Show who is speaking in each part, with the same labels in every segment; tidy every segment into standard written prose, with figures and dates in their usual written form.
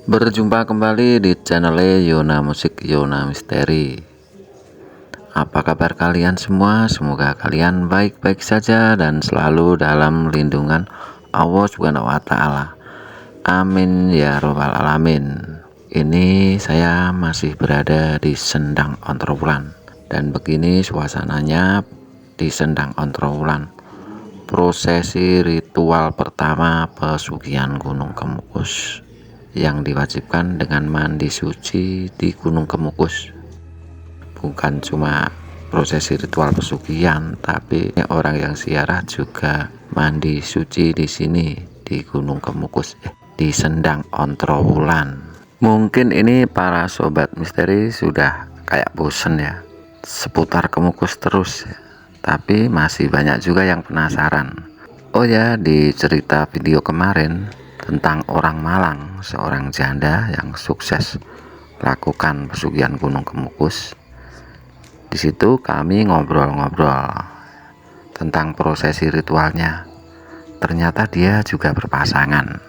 Speaker 1: Berjumpa kembali di channel Yona Musik Yona Misteri. Apa kabar kalian semua? Semoga kalian baik-baik saja dan selalu dalam lindungan Allah Subhanahu wa Ta'ala. Amin ya robbal alamin. Ini saya masih berada di Sendang Ontrowulan, dan begini suasananya di Sendang Ontrowulan. Prosesi ritual pertama pesugihan Gunung Kemukus yang diwajibkan dengan mandi suci di Gunung Kemukus. Bukan cuma prosesi ritual pesugihan, tapi orang yang ziarah juga mandi suci di sini di Gunung Kemukus, di Sendang Ontrowulan. Mungkin ini para sobat misteri sudah kayak bosen ya seputar Kemukus terus ya. Tapi masih banyak juga yang penasaran. Oh ya, di cerita video kemarin tentang orang Malang, seorang janda yang sukses melakukan pesugihan Gunung Kemukus. Di situ kami ngobrol-ngobrol tentang prosesi ritualnya. Ternyata dia juga berpasangan.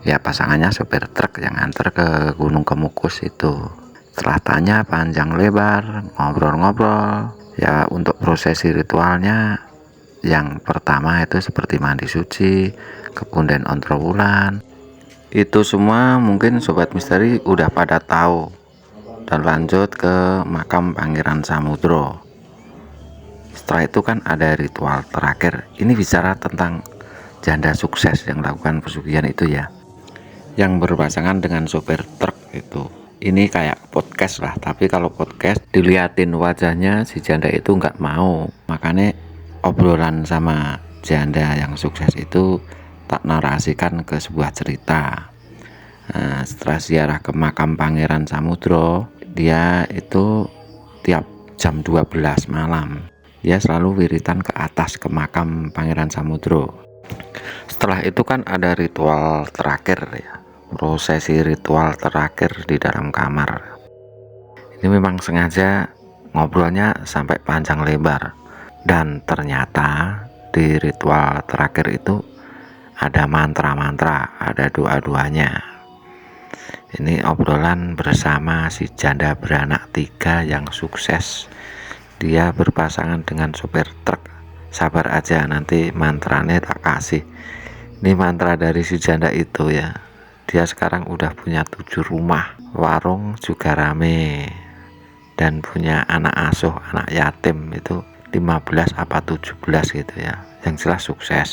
Speaker 1: Ya, pasangannya sopir truk yang antar ke Gunung Kemukus itu. Setelah tanya panjang lebar, ngobrol-ngobrol, ya untuk prosesi ritualnya yang pertama itu seperti mandi suci ke Punden Ontrowulan. Itu semua mungkin sobat misteri udah pada tahu. Dan lanjut ke makam Pangeran Samudro. Setelah itu kan ada ritual terakhir. Ini bicara tentang janda sukses yang melakukan pesugihan itu ya, yang berpasangan dengan sopir truk itu. Ini kayak podcast lah, tapi kalau podcast diliatin wajahnya si janda itu nggak mau. Makanya obrolan sama janda yang sukses itu tak narasikan ke sebuah cerita. Nah, setelah ziarah ke makam Pangeran Samudro, dia itu tiap jam 12 malam dia selalu wiritan ke atas ke makam Pangeran Samudro. Setelah itu kan ada ritual terakhir ya, prosesi ritual terakhir di dalam kamar. Ini memang sengaja ngobrolnya sampai panjang lebar, dan ternyata di ritual terakhir itu ada mantra-mantra, ada doa-doanya. Ini obrolan bersama si janda beranak 3 yang sukses. Dia berpasangan dengan sopir truk. Sabar aja, nanti mantranya tak kasih. Ini mantra dari si janda itu ya. Dia sekarang udah punya 7 rumah, warung juga rame, dan punya anak asuh, anak yatim itu 15 apa 17 gitu ya. Yang jelas sukses.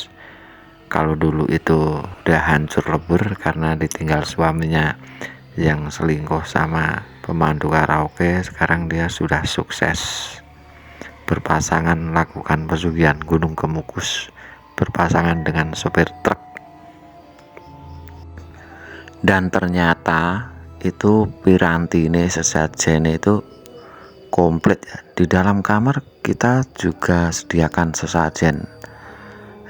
Speaker 1: Kalau dulu itu udah hancur lebur karena ditinggal suaminya yang selingkuh sama pemandu karaoke, sekarang dia sudah sukses berpasangan lakukan pesugihan Gunung Kemukus, berpasangan dengan sopir truk. Dan ternyata itu piranti ini sesajene itu komplit ya. Di dalam kamar kita juga sediakan sesajen.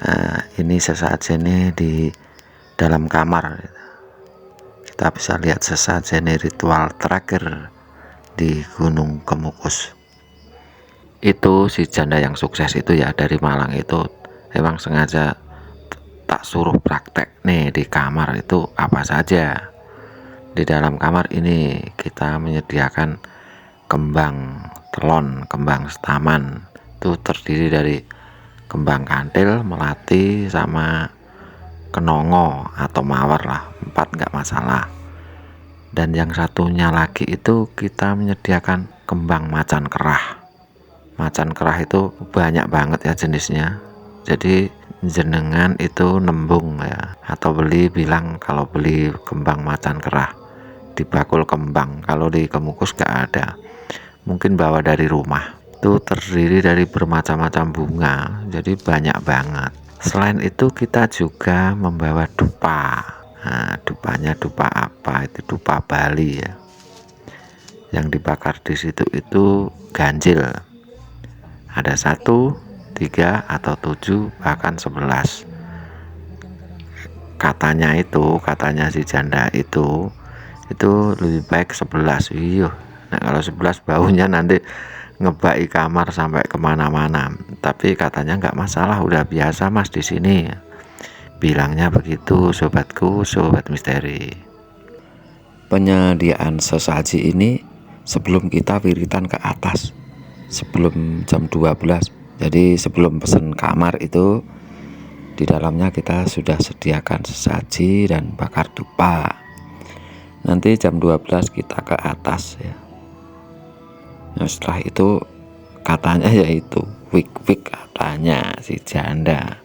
Speaker 1: Nah, ini sesajennya di dalam kamar. Kita bisa lihat sesajennya ritual terakhir di Gunung Kemukus. Itu si janda yang sukses itu ya dari Malang itu emang sengaja tak suruh praktek nih di kamar itu apa saja. Di dalam kamar ini kita menyediakan kembang telon, kembang setaman. Itu terdiri dari kembang kantil, melati, sama kenongo atau mawar lah, 4 nggak masalah. Dan yang satunya lagi itu kita menyediakan kembang macan kerah. Macan kerah itu banyak banget ya jenisnya. Jadi jenengan itu nembung ya, atau bilang kalau beli kembang macan kerah di bakul kembang. Kalau di Kemukus nggak ada, mungkin bawa dari rumah. Itu terdiri dari bermacam-macam bunga, jadi banyak banget. Selain itu kita juga membawa dupa. Nah, dupanya dupa apa? Itu dupa Bali ya. Yang dibakar di situ itu ganjil. Ada 1, 3 atau 7 bahkan 11. Katanya si janda itu itu lebih baik 11. Iya, nah kalau 11 baunya nanti ngebaki kamar sampai kemana-mana, tapi katanya nggak masalah, udah biasa mas di sini, bilangnya begitu sobatku, sobat misteri. Penyediaan sesaji ini sebelum kita wiritan ke atas, sebelum jam 12. Jadi sebelum pesan kamar itu di dalamnya kita sudah sediakan sesaji dan bakar dupa. Nanti jam 12 kita ke atas ya. Nah, setelah itu katanya yaitu wik-wik katanya si janda.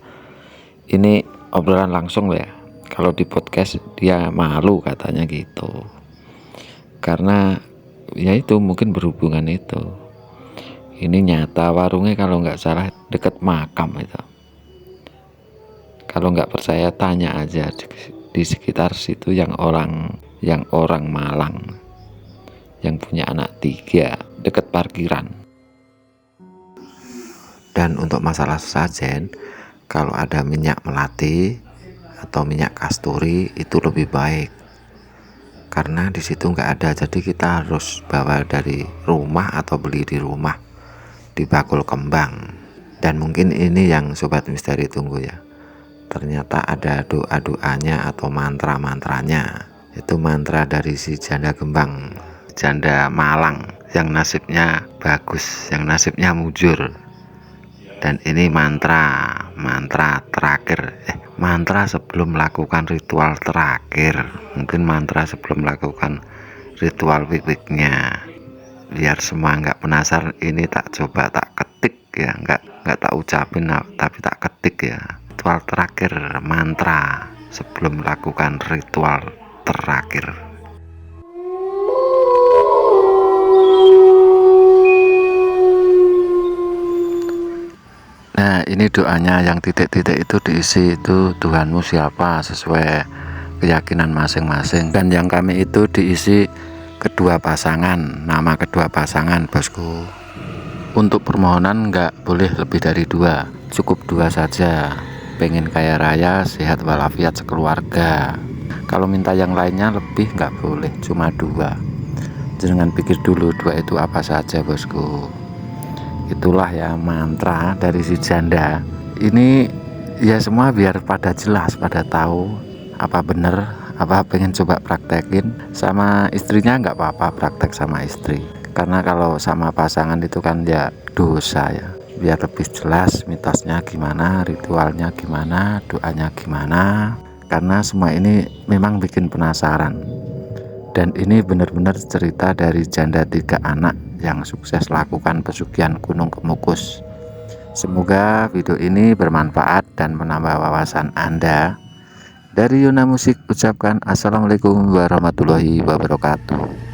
Speaker 1: Ini obrolan langsung ya. Kalau di podcast dia malu katanya gitu. Karena ya itu mungkin berhubungan itu. Ini nyata warungnya kalau nggak salah deket makam itu. Kalau nggak percaya tanya aja di sekitar situ yang orang Malang yang punya anak 3 deket parkiran. Dan untuk masalah sesajen, kalau ada minyak melati atau minyak kasturi itu lebih baik, karena di situ nggak ada, jadi kita harus bawa dari rumah atau beli di rumah di bakul kembang. Dan mungkin ini yang sobat misteri tunggu ya, ternyata ada doa-doanya atau mantra-mantranya. Itu mantra dari si janda gembang, janda Malang yang nasibnya bagus, yang nasibnya mujur. Dan ini mantra terakhir, mantra sebelum melakukan ritual terakhir, mungkin mantra sebelum melakukan ritual wik-wiknya. Biar semua nggak penasaran, ini tak coba tak ketik ya, nggak tak ucapin tapi tak ketik ya. Ritual terakhir, mantra sebelum melakukan ritual terakhir. Nah, ini doanya yang titik-titik itu diisi itu Tuhanmu siapa sesuai keyakinan masing-masing. Dan yang kami itu diisi kedua pasangan, nama kedua pasangan bosku. Untuk permohonan nggak boleh lebih dari 2, cukup 2 saja. Pengen kaya raya, sehat walafiat sekeluarga. Kalau minta yang lainnya lebih nggak boleh, cuma 2. Jangan pikir dulu 2 itu apa saja bosku. Itulah ya mantra dari si janda ini ya, semua biar pada jelas, pada tahu apa bener, apa pengen coba praktekin sama istrinya nggak apa-apa praktek sama istri, karena kalau sama pasangan itu kan ya dosa ya. Biar lebih jelas mitosnya gimana, ritualnya gimana, doanya gimana, karena semua ini memang bikin penasaran. Dan ini benar-benar cerita dari janda 3 anak yang sukses lakukan pesugihan Gunung Kemukus. Semoga video ini bermanfaat dan menambah wawasan Anda. Dari Yona Musik ucapkan assalamualaikum warahmatullahi wabarakatuh.